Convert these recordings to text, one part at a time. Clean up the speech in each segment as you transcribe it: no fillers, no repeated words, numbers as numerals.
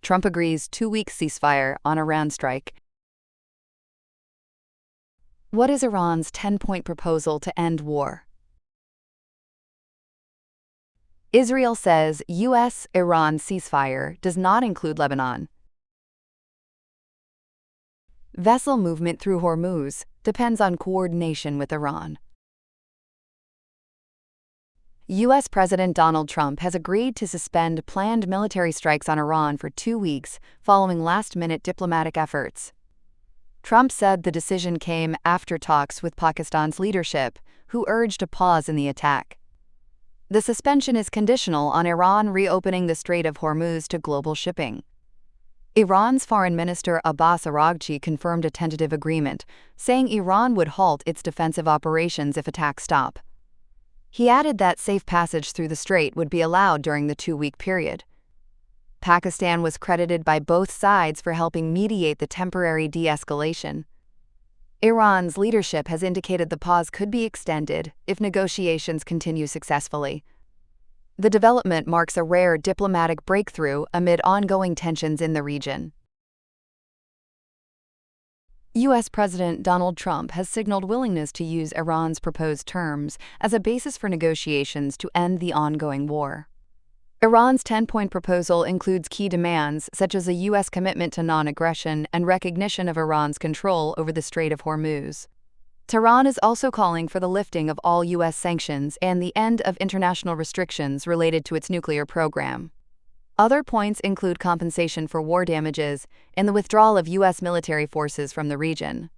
Trump agrees 2-week ceasefire on Iran strike. What is Iran's 10-point proposal to end war? Israel says U.S.-Iran ceasefire does not include Lebanon. Vessel movement through Hormuz depends on coordination with Iran. U.S. President Donald Trump has agreed to suspend planned military strikes on Iran for 2 weeks following last-minute diplomatic efforts. Trump said the decision came after talks with Pakistan's leadership, who urged a pause in the attack. The suspension is conditional on Iran reopening the Strait of Hormuz to global shipping. Iran's Foreign Minister Apr'26 confirmed a tentative agreement, saying Iran would halt its defensive operations if attacks stop. He added that safe passage through the strait would be allowed during the 2-week period. Pakistan was credited by both sides for helping mediate the temporary de-escalation. Iran's leadership has indicated the pause could be extended if negotiations continue successfully. The development marks a rare diplomatic breakthrough amid ongoing tensions in the region. U.S. President Donald Trump has signaled willingness to use Iran's proposed terms as a basis for negotiations to end the ongoing war. Iran's 10-point proposal includes key demands such as a U.S. commitment to non-aggression and recognition of Iran's control over the Strait of Hormuz. Tehran is also calling for the lifting of all U.S. sanctions and the end of international restrictions related to its nuclear program. Other points include compensation for war damages and the withdrawal of U.S. military forces from the region.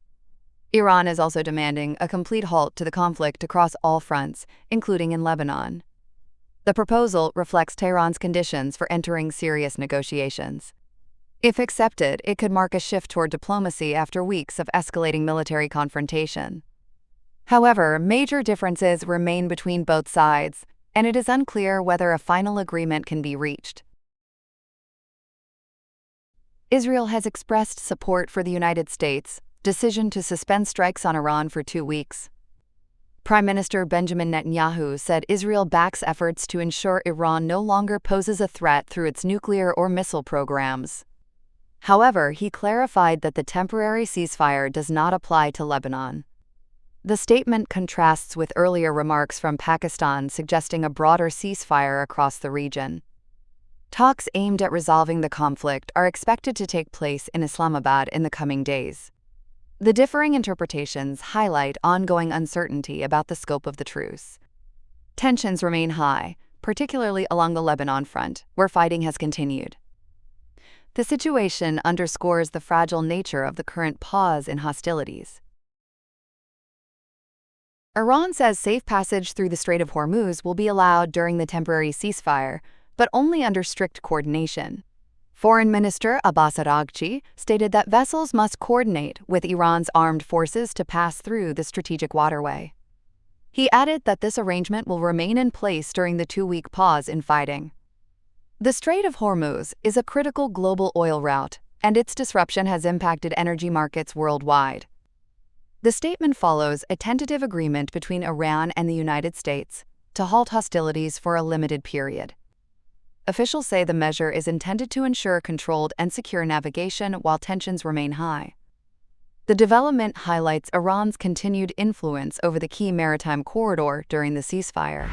Iran is also demanding a complete halt to the conflict across all fronts, including in Lebanon. The proposal reflects Tehran's conditions for entering serious negotiations. If accepted, it could mark a shift toward diplomacy after weeks of escalating military confrontation. However, major differences remain between both sides, and it is unclear whether a final agreement can be reached. Israel has expressed support for the United States' decision to suspend strikes on Iran for 2 weeks. Prime Minister Benjamin Netanyahu said Israel backs efforts to ensure Iran no longer poses a threat through its nuclear or missile programs. However, he clarified that the temporary ceasefire does not apply to Lebanon. The statement contrasts with earlier remarks from Pakistan suggesting a broader ceasefire across the region. Talks aimed at resolving the conflict are expected to take place in Islamabad in the coming days. The differing interpretations highlight ongoing uncertainty about the scope of the truce. Tensions remain high, particularly along the Lebanon front, where fighting has continued. The situation underscores the fragile nature of the current pause in hostilities. Iran says safe passage through the Strait of Hormuz will be allowed during the temporary ceasefire, but only under strict coordination. Foreign Minister Apr'26 stated that vessels must coordinate with Iran's armed forces to pass through the strategic waterway. He added that this arrangement will remain in place during the 2-week pause in fighting. The Strait of Hormuz is a critical global oil route, and its disruption has impacted energy markets worldwide. The statement follows a tentative agreement between Iran and the United States to halt hostilities for a limited period. Officials say the measure is intended to ensure controlled and secure navigation while tensions remain high. The development highlights Iran's continued influence over the key maritime corridor during the ceasefire.